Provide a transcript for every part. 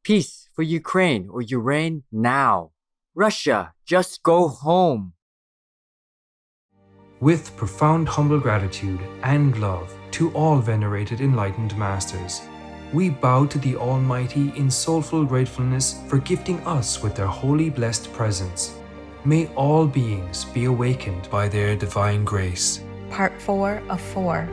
Peace for Ukraine or Ukraine now. Russia, just go home. With profound humble gratitude and love to all venerated enlightened masters, we bow to the Almighty in soulful gratefulness for gifting us with their holy blessed presence. May all beings be awakened by their divine grace. Part 4 of 4.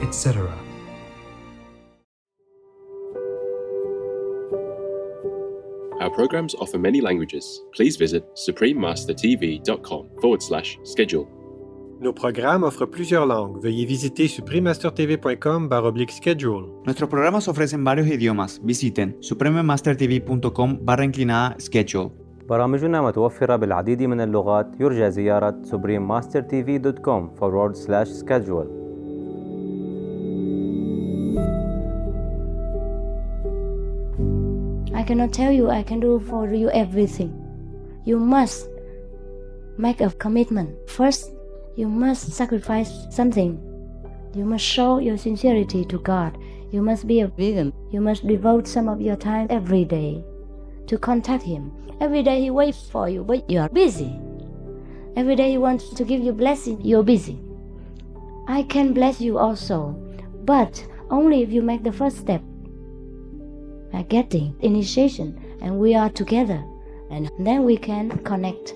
Etc. Our programs offer many languages. Please visit suprememastertv.com/schedule. Nos programas offrent plusieurs langues. Veuillez visiter suprememastertv.com/schedule. Nuestros programas ofrecen varios idiomas. Visiten suprememastertv.com/schedule. برامجنا متوفرة بالعديد من اللغات. يرجى زيارة suprememastertv.com/schedule. I cannot tell you I can do for you everything. You must make a commitment. First, you must sacrifice something. You must show your sincerity to God. You must be a vegan. You must devote some of your time every day to contact Him. Every day He waits for you, but you are busy. Every day He wants to give you blessing, you're busy. I can bless you also, but only if you make the first step. By getting initiation, and we are together, and then we can connect.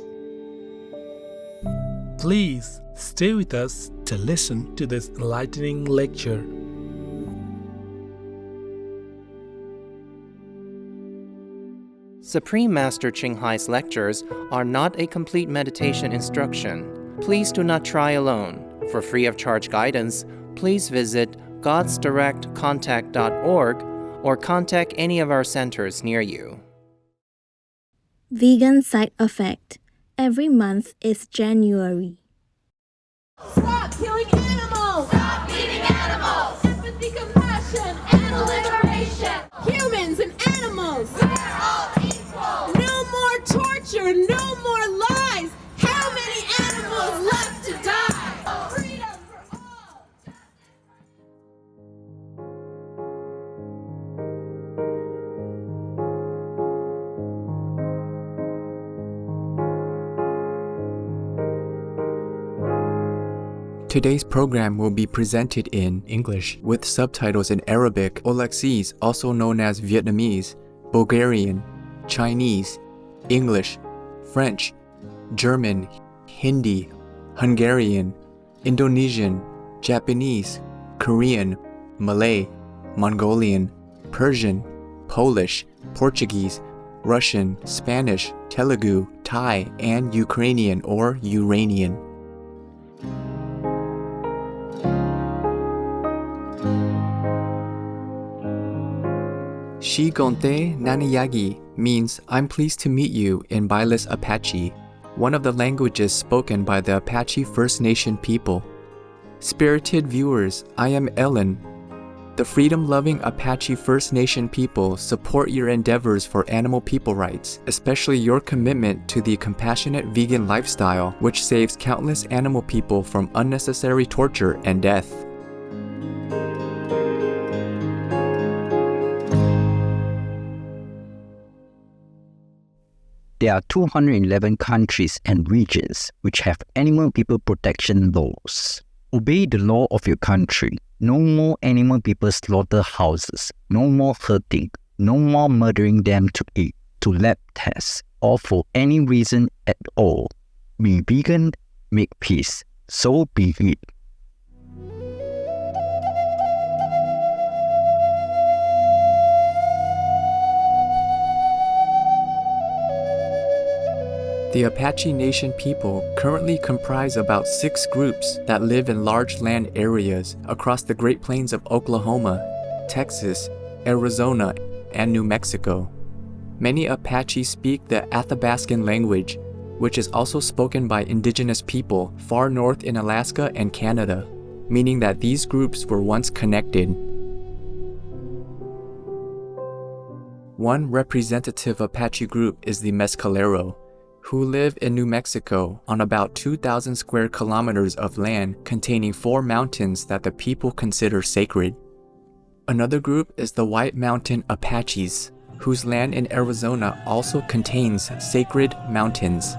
Please stay with us to listen to this enlightening lecture. Supreme Master Ching Hai's lectures are not a complete meditation instruction. Please do not try alone. For free of charge guidance, please visit godsdirectcontact.org or contact any of our centers near you. Vegan side effect. Every month is January. Stop killing animals! Stop eating animals! Empathy, compassion, and liberation! Humans and animals! We're all equal! No more torture, no more lies! How many animals left to die? Freedom for all! Today's program will be presented in English with subtitles in Arabic, Aulacese, also known as Vietnamese, Bulgarian, Chinese, English, French, German, Hindi, Hungarian, Indonesian, Japanese, Korean, Malay, Mongolian, Persian, Polish, Portuguese, Russian, Spanish, Telugu, Thai, and Ukrainian or Uranian. Shigonte Nanayagi means I'm pleased to meet you in Bailes Apache, one of the languages spoken by the Apache First Nation people. Spirited viewers, I am Ellen. The freedom-loving Apache First Nation people support your endeavors for animal people rights, especially your commitment to the compassionate vegan lifestyle, which saves countless animal people from unnecessary torture and death. There are 211 countries and regions which have animal people protection laws. Obey the law of your country. No more animal people slaughterhouses. No more hurting. No more murdering them to eat, to lab tests, or for any reason at all. Be vegan, make peace. So be it. The Apache Nation people currently comprise about 6 groups that live in large land areas across the Great Plains of Oklahoma, Texas, Arizona, and New Mexico. Many Apache speak the Athabascan language, which is also spoken by indigenous people far north in Alaska and Canada, meaning that these groups were once connected. One representative Apache group is the Mescalero, who live in New Mexico on about 2,000 square kilometers of land containing 4 mountains that the people consider sacred. Another group is the White Mountain Apaches, whose land in Arizona also contains sacred mountains.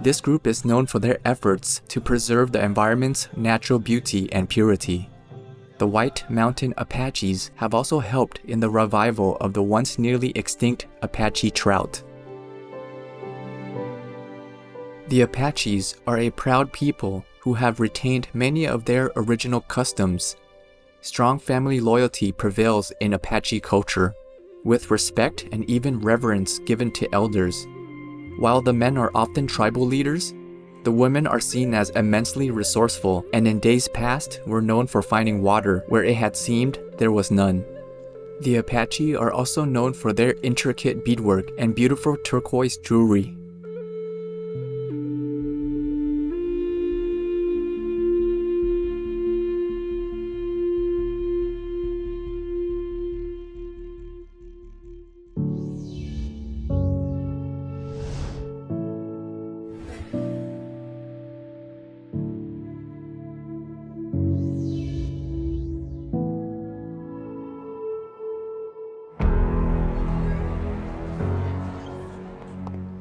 This group is known for their efforts to preserve the environment's natural beauty and purity. The White Mountain Apaches have also helped in the revival of the once nearly extinct Apache trout. The Apaches are a proud people who have retained many of their original customs. Strong family loyalty prevails in Apache culture, with respect and even reverence given to elders. While the men are often tribal leaders, the women are seen as immensely resourceful and in days past were known for finding water where it had seemed there was none. The Apache are also known for their intricate beadwork and beautiful turquoise jewelry.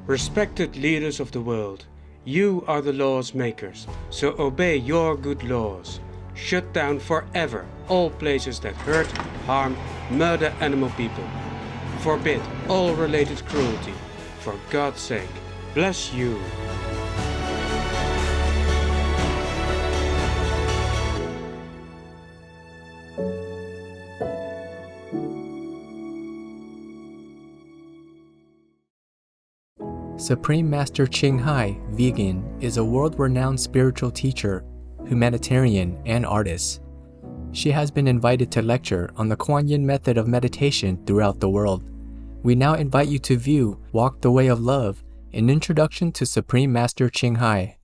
Respected leaders of the world, you are the laws makers, so obey your good laws. Shut down forever all places that hurt, harm, murder animal people. Forbid all related cruelty. For God's sake, bless you. Supreme Master Ching Hai, vegan, is a world-renowned spiritual teacher, humanitarian, and artist. She has been invited to lecture on the Kuan Yin method of meditation throughout the world. We now invite you to view Walk the Way of Love, an introduction to Supreme Master Ching Hai.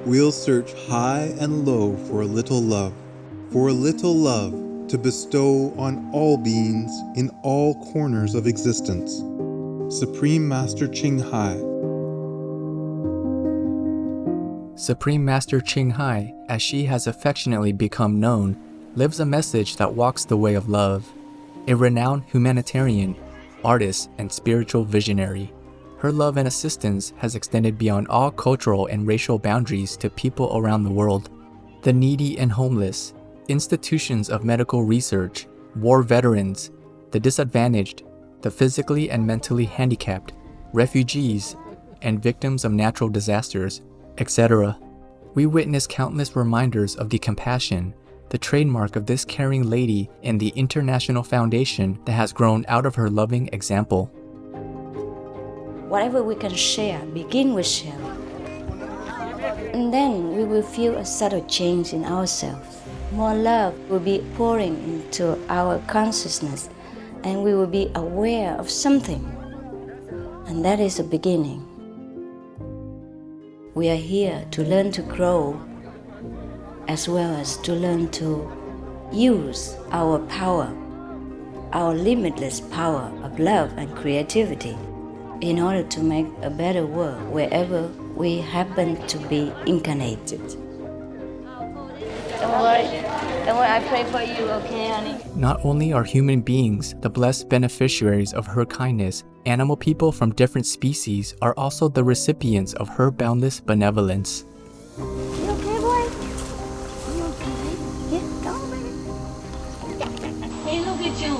We'll search high and low for a little love to bestow on all beings in all corners of existence. Supreme Master Ching Hai. Supreme Master Ching Hai, as she has affectionately become known, lives a message that walks the way of love. A renowned humanitarian, artist, and spiritual visionary, her love and assistance has extended beyond all cultural and racial boundaries to people around the world. The needy and homeless, institutions of medical research, war veterans, the disadvantaged, the physically and mentally handicapped, refugees, and victims of natural disasters, etc. We witness countless reminders of the compassion, the trademark of this caring lady and the international foundation that has grown out of her loving example. Whatever we can share, begin with share. And then we will feel a subtle change in ourselves. More love will be pouring into our consciousness, and we will be aware of something. And that is a beginning. We are here to learn to grow, as well as to learn to use our power, our limitless power of love and creativity, in order to make a better world wherever we happen to be incarnated. Don't worry, I pray for you, okay, honey? Not only are human beings the blessed beneficiaries of her kindness, animal people from different species are also the recipients of her boundless benevolence. You okay, boy? You okay? Yeah, come on, baby. Hey, look at you.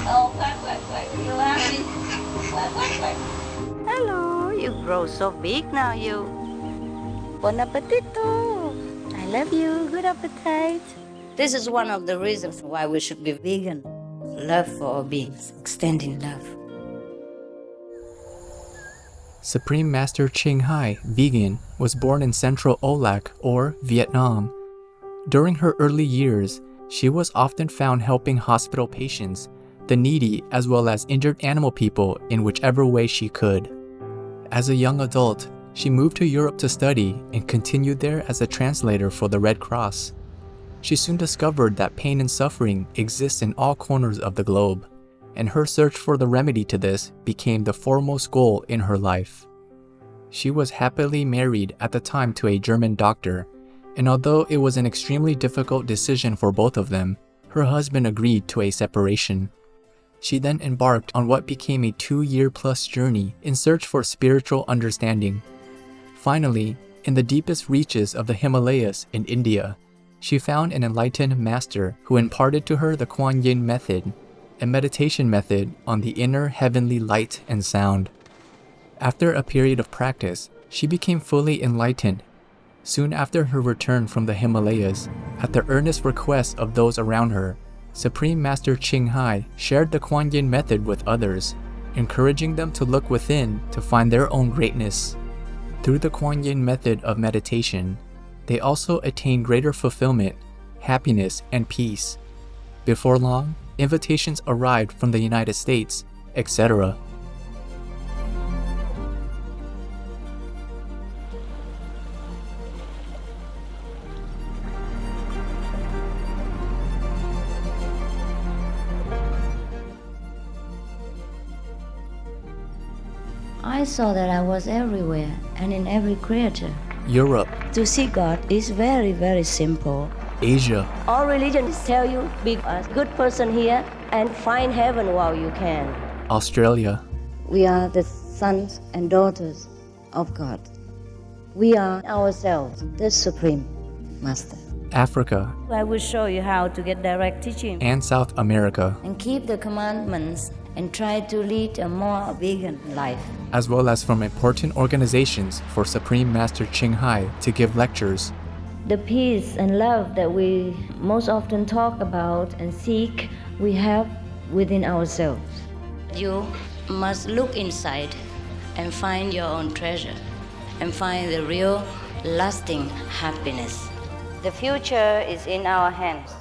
Oh, quack. You happy? Quack. Hello, you grow so big now, you. Bon appetito. I love you. Good appetite. This is one of the reasons why we should be vegan. Love for all beings, extending love. Supreme Master Ching Hai, vegan, was born in Central Olac, or Vietnam. During her early years, she was often found helping hospital patients, the needy, as well as injured animal people in whichever way she could. As a young adult, she moved to Europe to study and continued there as a translator for the Red Cross. She soon discovered that pain and suffering exists in all corners of the globe, and her search for the remedy to this became the foremost goal in her life. She was happily married at the time to a German doctor, and although it was an extremely difficult decision for both of them, her husband agreed to a separation. She then embarked on what became a 2-year-plus journey in search for spiritual understanding. Finally, in the deepest reaches of the Himalayas in India, she found an enlightened master who imparted to her the Kuan Yin method, a meditation method on the inner heavenly light and sound. After a period of practice, she became fully enlightened. Soon after her return from the Himalayas, at the earnest request of those around her, Supreme Master Ching Hai shared the Kuan Yin method with others, encouraging them to look within to find their own greatness. Through the Kuan Yin method of meditation, they also attain greater fulfillment, happiness, and peace. Before long, invitations arrived from the United States, etc. I saw that I was everywhere and in every creature. Europe, To see God is very, very simple. Asia, All religions tell you be a good person here and find heaven while you can. Australia, We are the sons and daughters of God. We are ourselves the Supreme Master. Africa, I will show you how to get direct teaching and South America, and keep the commandments and try to lead a more vegan life. as well as from important organizations for Supreme Master Ching Hai to give lectures. The peace and love that we most often talk about and seek, we have within ourselves. You must look inside and find your own treasure and find the real lasting happiness. The future is in our hands.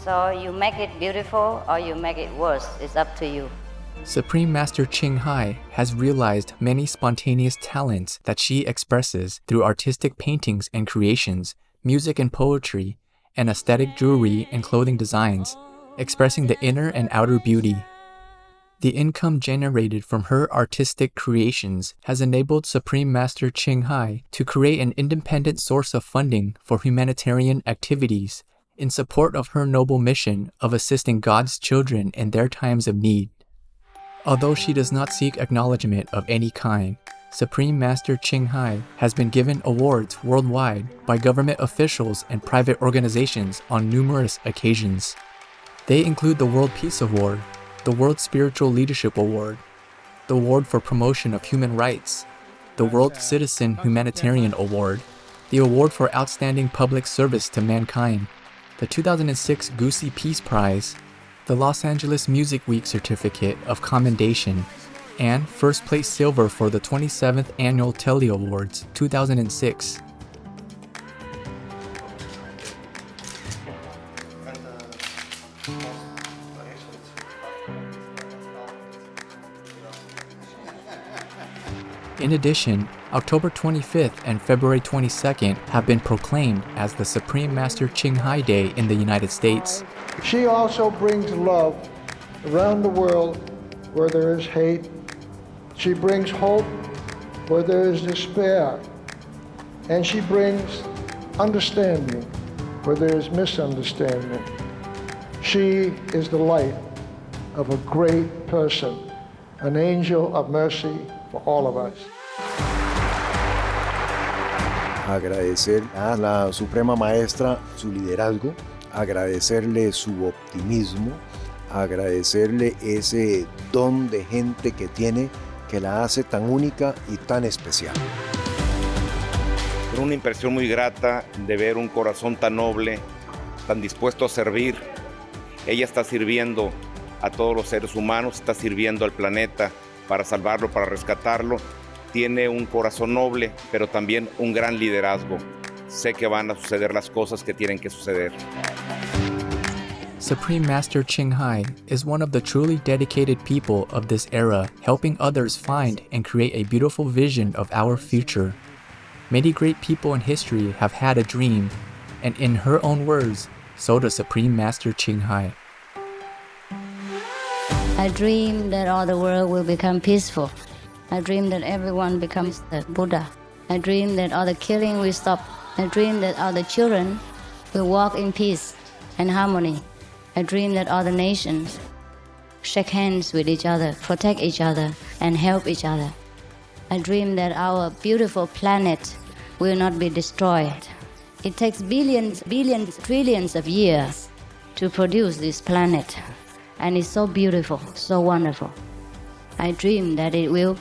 So you make it beautiful or you make it worse. It's up to you. Supreme Master Ching Hai has realized many spontaneous talents that she expresses through artistic paintings and creations, music and poetry, and aesthetic jewelry and clothing designs, expressing the inner and outer beauty. The income generated from her artistic creations has enabled Supreme Master Ching Hai to create an independent source of funding for humanitarian activities in support of her noble mission of assisting God's children in their times of need. Although she does not seek acknowledgement of any kind, Supreme Master Ching Hai has been given awards worldwide by government officials and private organizations on numerous occasions. They include the World Peace Award, the World Spiritual Leadership Award, the Award for Promotion of Human Rights, the World Citizen Humanitarian Award, the Award for Outstanding Public Service to Mankind, the 2006 Gusi Peace Prize, the Los Angeles Music Week Certificate of Commendation, and first place silver for the 27th Annual Telly Awards 2006. In addition, October 25th and February 22nd have been proclaimed as the Supreme Master Ching Hai Day in the United States. She also brings love around the world where there is hate. She brings hope where there is despair. And she brings understanding where there is misunderstanding. She is the light of a great person, an angel of mercy for all of us. Agradecer a la Suprema Maestra su liderazgo, agradecerle su optimismo, agradecerle ese don de gente que tiene que la hace tan única y tan especial. Fue una impresión muy grata de ver un corazón tan noble, tan dispuesto a servir. Ella está sirviendo a todos los seres humanos, está sirviendo al planeta para salvarlo, para rescatarlo. Tiene un corazón noble, pero también un gran liderazgo. Sé que van a suceder las cosas que tienen que suceder. Supreme Master Ching Hai is one of the truly dedicated people of this era, helping others find and create a beautiful vision of our future. Many great people in history have had a dream, and in her own words, So does Supreme Master Ching Hai. I dream that all the world will become peaceful. I dream that everyone becomes the Buddha. I dream that all the killing will stop. I dream that all the children will walk in peace and harmony. I dream that all the nations shake hands with each other, protect each other, and help each other. I dream that our beautiful planet will not be destroyed. It takes billions, trillions of years to produce this planet. And it's so beautiful, so wonderful. I dream that it will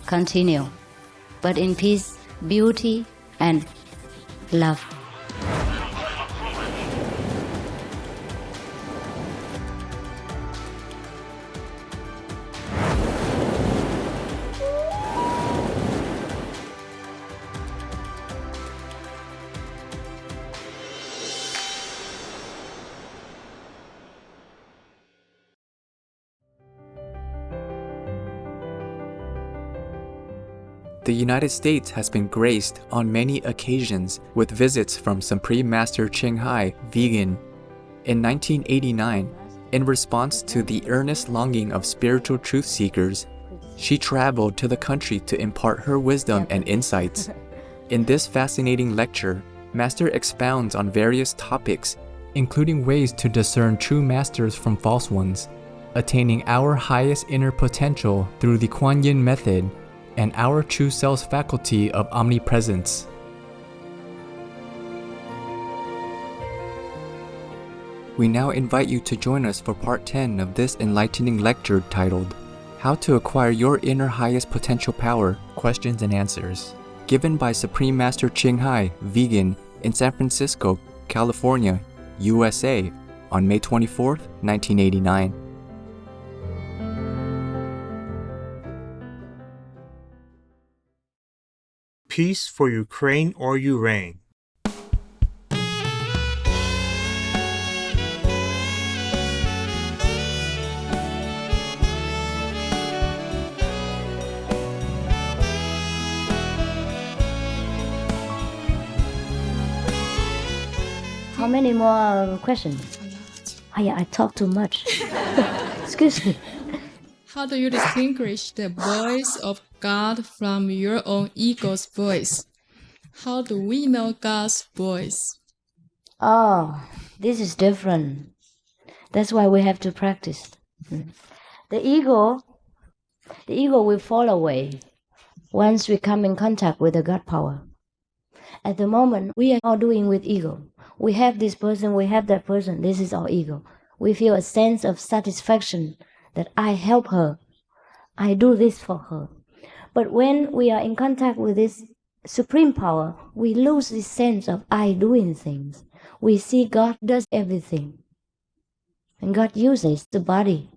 continue, but in peace, beauty, and love. The United States has been graced on many occasions with visits from Supreme Master Ching Hai, vegan. In 1989, in response to the earnest longing of spiritual truth seekers, she traveled to the country to impart her wisdom and insights. In this fascinating lecture, Master expounds on various topics, including ways to discern true masters from false ones, attaining our highest inner potential through the Kuan Yin method, and our true self's faculty of omnipresence. We now invite you to join us for part 10 of this enlightening lecture titled, How to Acquire Your Inner Highest Potential Power, Questions and Answers, given by Supreme Master Ching Hai, vegan, in San Francisco, California, USA, on May 24, 1989. Peace for Ukraine or you reign. How many more questions? Oh yeah, I talk too much. Excuse me. How do you distinguish the voice of God from your own ego's voice? How do we know God's voice? Oh, this is different. That's why we have to practice. The ego will fall away once we come in contact with the God power. At the moment, we are all doing with ego. We have this person, we have that person. This is our ego. We feel a sense of satisfaction that I help her, I do this for her. But when we are in contact with this supreme power, we lose this sense of I doing things. We see God does everything. And God uses the body.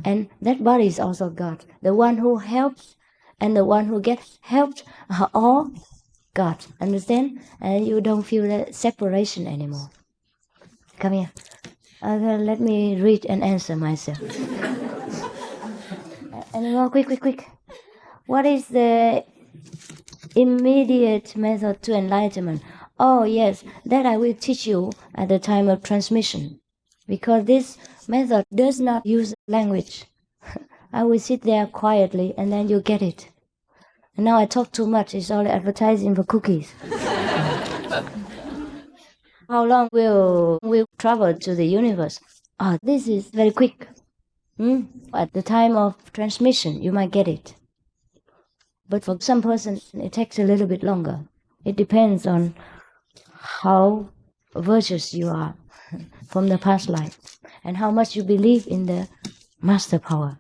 And that body is also God. The one who helps and the one who gets helped are all God. Understand? And you don't feel that separation anymore. Come here. Let me read and answer myself. Any more? Quick. What is the immediate method to enlightenment? Oh, yes, that I will teach you at the time of transmission. Because this method does not use language. I will sit there quietly and then you get it. And now I talk too much. It's only advertising for cookies. How long will we travel to the universe? Oh, this is very quick. At the time of transmission, you might get it. But for some person, it takes a little bit longer. It depends on how virtuous you are from the past life and how much you believe in the master power.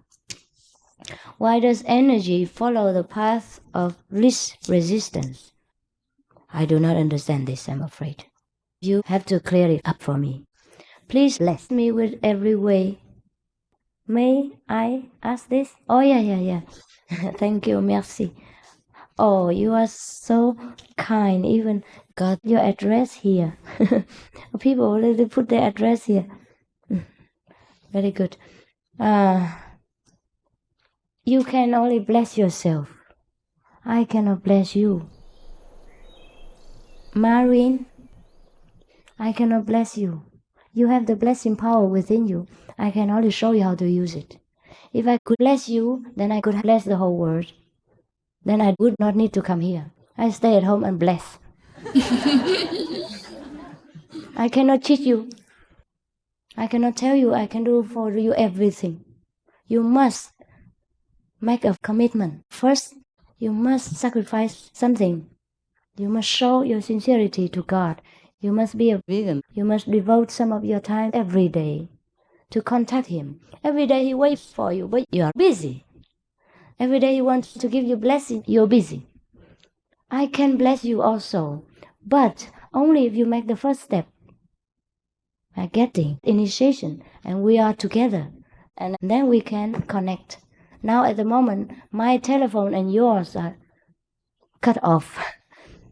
Why does energy follow the path of least resistance? I do not understand this, I'm afraid. You have to clear it up for me. Please bless me with every way. May I ask this? Oh, yeah. Thank you, merci. Oh, you are so kind. Even got your address here. People already put their address here. Very good. You can only bless yourself. I cannot bless you. Marine, I cannot bless you. You have the blessing power within you. I can only show you how to use it. If I could bless you, then I could bless the whole world. Then I would not need to come here. I stay at home and bless. I cannot cheat you. I cannot tell you I can do for you everything. You must make a commitment. First, you must sacrifice something. You must show your sincerity to God. You must be a vegan. You must devote some of your time every day to contact Him. Every day He waits for you, but you are busy. Every day He wants to give you blessing, you're busy. I can bless you also, but only if you make the first step. By getting initiation, and we are together, and then we can connect. Now at the moment, my telephone and yours are cut off.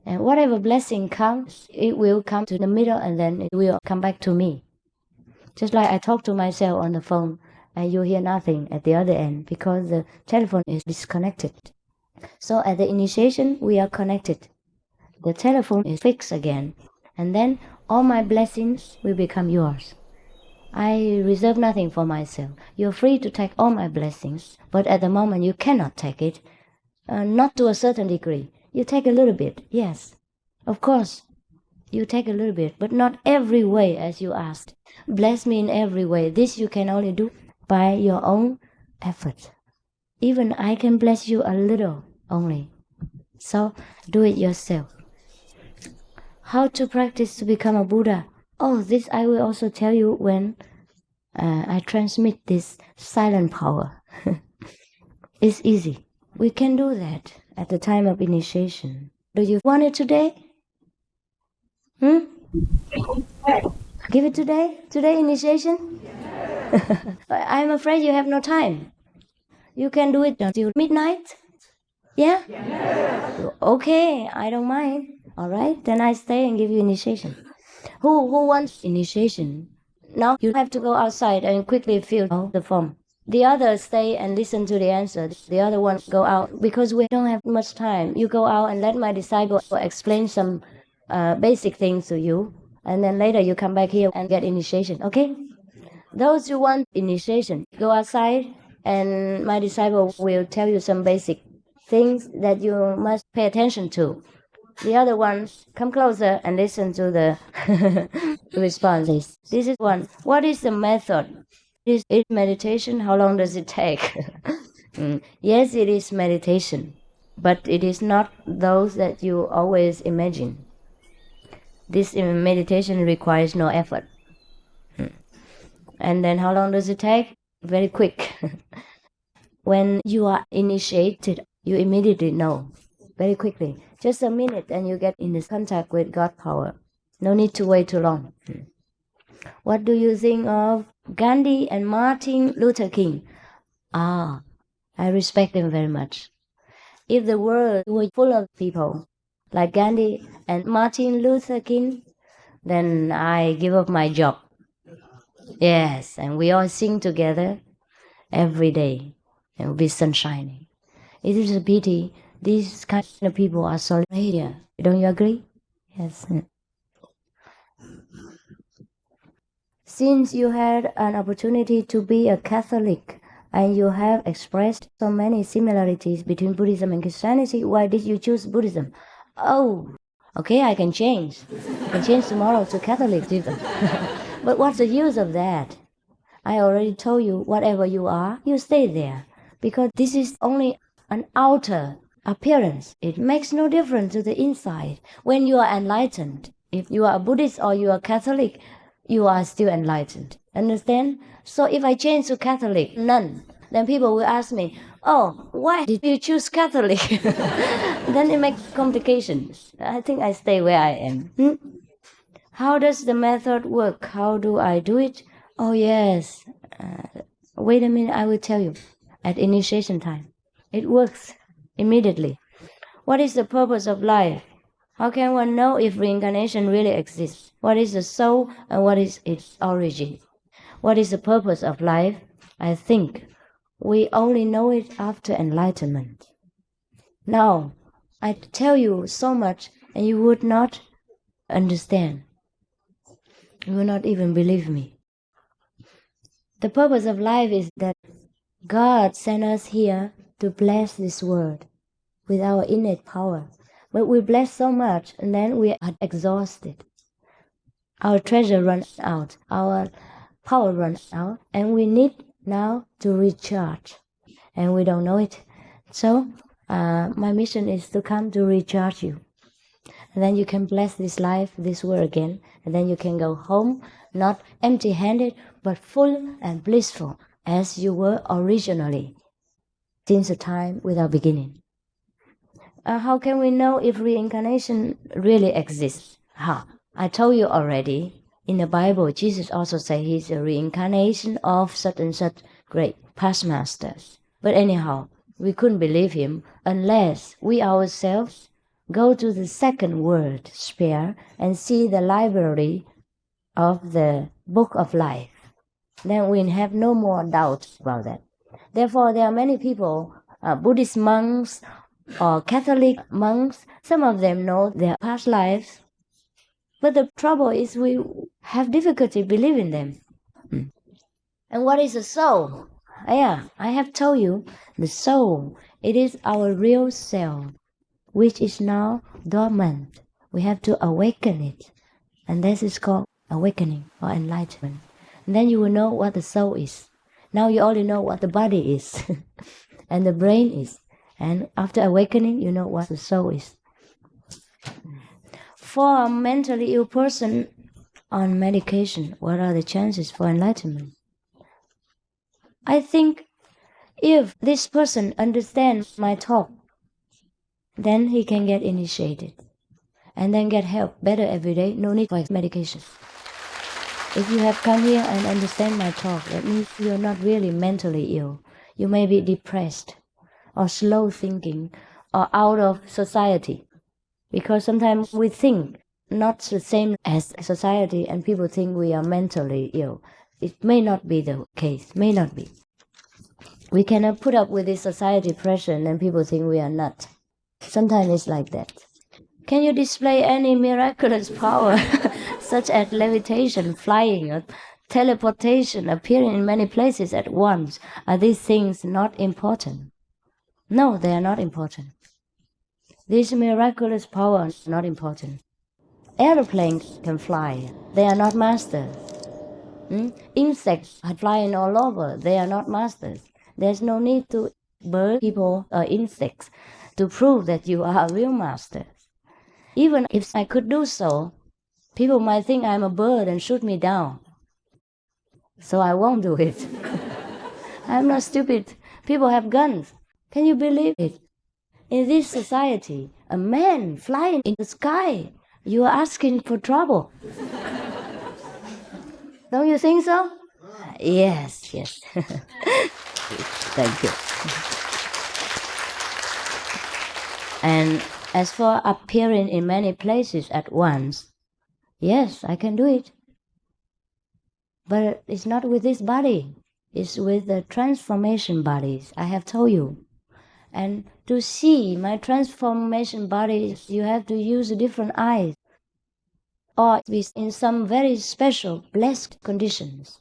And whatever blessing comes, it will come to the middle and then it will come back to me. Just like I talk to myself on the phone and you hear nothing at the other end because the telephone is disconnected. So at the initiation, we are connected. The telephone is fixed again. And then all my blessings will become yours. I reserve nothing for myself. You're free to take all my blessings, but at the moment you cannot take it. Not to a certain degree. You take a little bit, yes. Of course, you take a little bit, but not every way as you asked. Bless me in every way. This you can only do by your own effort. Even I can bless you a little only. So do it yourself. How to practice to become a Buddha? Oh, this I will also tell you when I transmit this silent power. It's easy. We can do that at the time of initiation. Do you want it today? Give it today? Today initiation? I'm afraid you have no time. You can do it until midnight? Yeah? Okay, I don't mind. All right, then I stay and give you initiation. Who wants initiation? Now you have to go outside and quickly fill the form. The others stay and listen to the answer. The other ones go out because we don't have much time. You go out and let my disciple explain some basic things to you. And then later you come back here and get initiation, okay? Those who want initiation, go outside and my disciple will tell you some basic things that you must pay attention to. The other ones, come closer and listen to the responses. This is one. What is the method? Is it meditation? How long does it take? Yes, it is meditation, but it is not those that you always imagine. This meditation requires no effort. And then how long does it take? Very quick. When you are initiated, you immediately know, very quickly. Just a minute and you get in this contact with God power. No need to wait too long. What do you think of Gandhi and Martin Luther King? I respect them very much. If the world were full of people like Gandhi and Martin Luther King, then I give up my job. Yes, and we all sing together every day. It will be sunshining. It is a pity these kind of people are so here. Don't you agree? Yes. Since you had an opportunity to be a Catholic and you have expressed so many similarities between Buddhism and Christianity, why did you choose Buddhism? Oh, okay, I can change. I can change tomorrow to Catholicism. But what's the use of that? I already told you, whatever you are, you stay there. Because this is only an outer appearance. It makes no difference to the inside. When you are enlightened, if you are a Buddhist or you are Catholic, you are still enlightened. Understand? So if I change to Catholic, none, then people will ask me, oh, why did you choose Catholic? Then it makes complications. I think I stay where I am. How does the method work? How do I do it? Oh, yes. Wait a minute, I will tell you. At initiation time. It works immediately. What is the purpose of life? How can one know if reincarnation really exists? What is the soul and what is its origin? What is the purpose of life? I think we only know it after enlightenment. Now, I tell you so much and you would not understand. You will not even believe me. The purpose of life is that God sent us here to bless this world with our innate power. But we bless so much and then we are exhausted. Our treasure runs out, our power runs out, and we need now to recharge. And we don't know it. So my mission is to come to recharge you. And then you can bless this life, this world again. And then you can go home, not empty-handed, but full and blissful, as you were originally, since the time without beginning. How can we know if reincarnation really exists? I told you already, in the Bible, Jesus also said he's a reincarnation of such and such great past masters. But anyhow, we couldn't believe him unless we ourselves go to the second world sphere and see the library of the book of life. Then we have no more doubt about that. Therefore, there are many people, Buddhist monks or Catholic monks, some of them know their past lives. But the trouble is we have difficulty believing them. And what is the soul? I have told you, the soul, it is our real self, which is now dormant. We have to awaken it. And this is called awakening or enlightenment. And then you will know what the soul is. Now you already know what the body is and the brain is. And after awakening, you know what the soul is. For a mentally ill person on medication, what are the chances for enlightenment? I think if this person understands my talk, then he can get initiated and then get help better every day, no need for medication. If you have come here and understand my talk, that means you're not really mentally ill. You may be depressed or slow thinking or out of society. Because sometimes we think not the same as society and people think we are mentally ill. It may not be the case, may not be. We cannot put up with this society pressure and then people think we are nuts. Sometimes it's like that. Can you display any miraculous power, such as levitation, flying, or teleportation, appearing in many places at once? Are these things not important? No, they are not important. This miraculous power is not important. Airplanes can fly. They are not masters. Insects are flying all over. They are not masters. There's no need to bird people or insects to prove that you are a real master. Even if I could do so, people might think I'm a bird and shoot me down. So I won't do it. I'm not stupid. People have guns. Can you believe it? In this society, a man flying in the sky, you are asking for trouble. Don't you think so? Yes. Thank you. And as for appearing in many places at once, yes, I can do it. But it's not with this body. It's with the transformation bodies, I have told you. And to see my transformation bodies, you have to use different eyes. Or be in some very special, blessed conditions.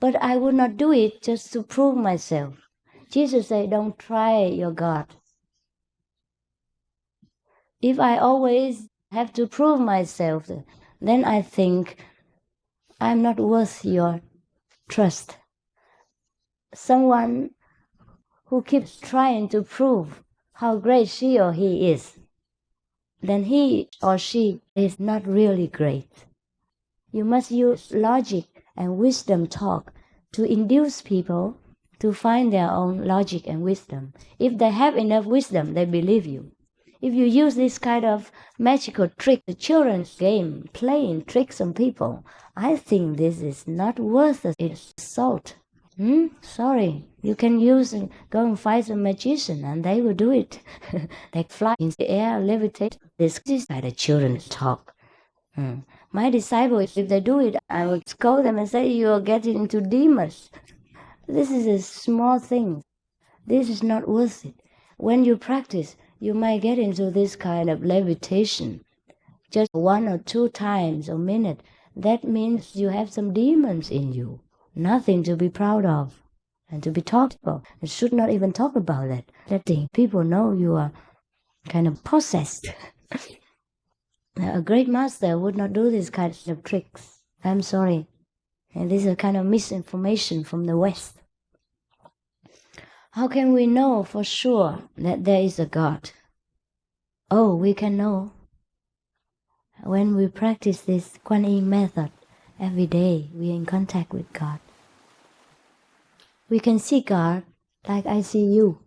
But I would not do it just to prove myself. Jesus said, don't try your God. If I always have to prove myself, then I think I'm not worth your trust. Someone who keeps trying to prove how great she or he is, then he or she is not really great. You must use logic and wisdom talk to induce people to find their own logic and wisdom. If they have enough wisdom, they believe you. If you use this kind of magical trick, the children's game, playing tricks on people, I think this is not worth its salt. Sorry, you can go and find a magician and they will do it. They fly in the air, levitate. This is like the children's talk. My disciples, if they do it, I will scold them and say, you are getting into demons. This is a small thing. This is not worth it. When you practice, you might get into this kind of levitation just 1 or 2 times a minute. that means you have some demons in you. Nothing to be proud of and to be talked about. You should not even talk about it. Letting people know you are kind of possessed. A great master would not do these kinds of tricks. I'm sorry. And this is a kind of misinformation from the West. How can we know for sure that there is a God? Oh, we can know when we practice this Kuan Yin method. Every day we are in contact with God. We can see God like I see you,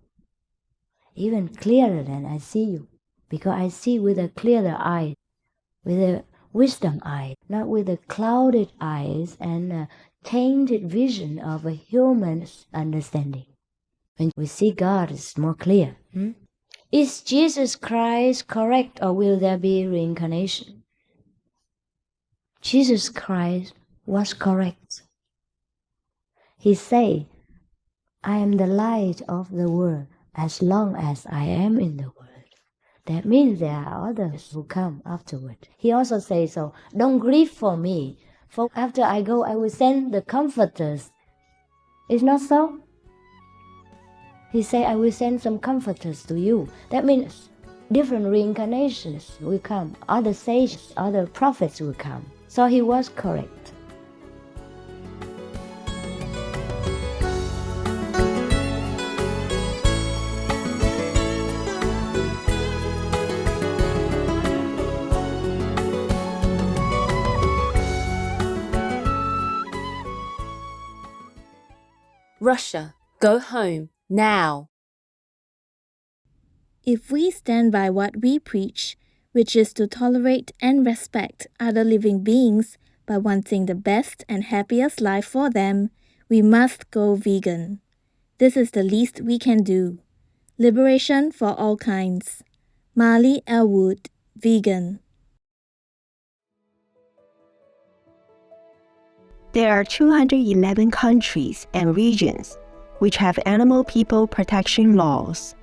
even clearer than I see you, because I see with a clearer eye, with a wisdom eye, not with the clouded eyes and a tainted vision of a human's understanding. When we see God, it's more clear. Is Jesus Christ correct, or will there be reincarnation? Jesus Christ was correct. He said, I am the light of the world as long as I am in the world. That means there are others who come afterward. He also says so, don't grieve for me, for after I go I will send the comforters. Is not so? He said, I will send some comforters to you. That means different reincarnations will come. Other sages, other prophets will come. So he was correct. Russia, go home, now. If we stand by what we preach, which is to tolerate and respect other living beings by wanting the best and happiest life for them, we must go vegan. This is the least we can do. Liberation for all kinds. Marley Elwood, vegan. There are 211 countries and regions which have animal people protection laws.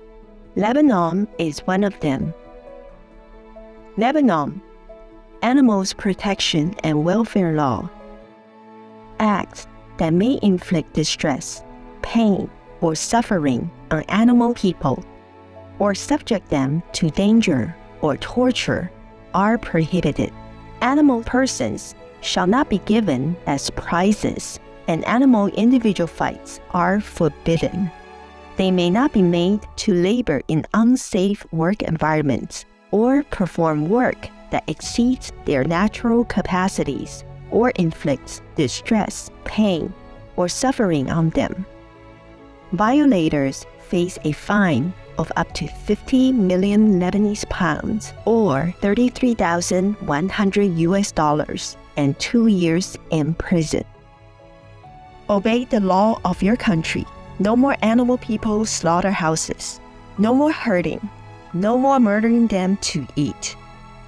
Lebanon is one of them. Lebanon, Animals Protection and Welfare Law. Acts that may inflict distress, pain, or suffering on animal people, or subject them to danger or torture, are prohibited. Animal persons shall not be given as prizes, and animal individual fights are forbidden. They may not be made to labor in unsafe work environments or perform work that exceeds their natural capacities or inflicts distress, pain, or suffering on them. Violators face a fine of up to 50 million Lebanese pounds or $33,100 US and 2 years in prison. Obey the law of your country. No more animal people slaughterhouses. No more hurting. No more murdering them to eat,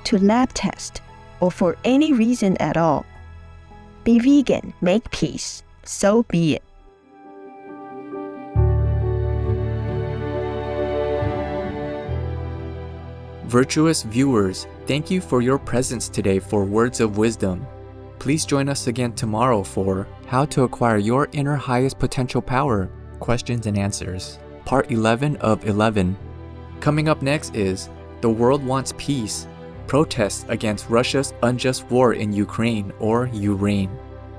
to lab test, or for any reason at all. Be vegan, make peace. So be it. Virtuous viewers, thank you for your presence today for Words of Wisdom. Please join us again tomorrow for How to Acquire Your Inner Highest Potential Power, Questions and Answers, Part 11 of 11. Coming up next is The World Wants Peace, Protests Against Russia's Unjust War in Ukraine or Ukraine,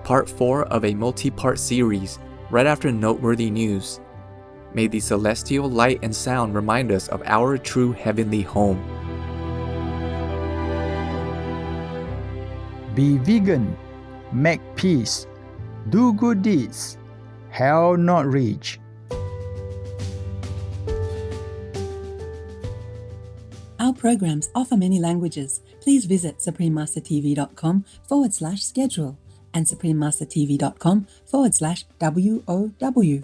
Part 4 of a multi-part series, right after noteworthy news. May the celestial light and sound remind us of our true heavenly home. Be vegan, make peace, do good deeds, hell not reach. Our programs offer many languages. Please visit suprememastertv.com/schedule and suprememastertv.com/WOW.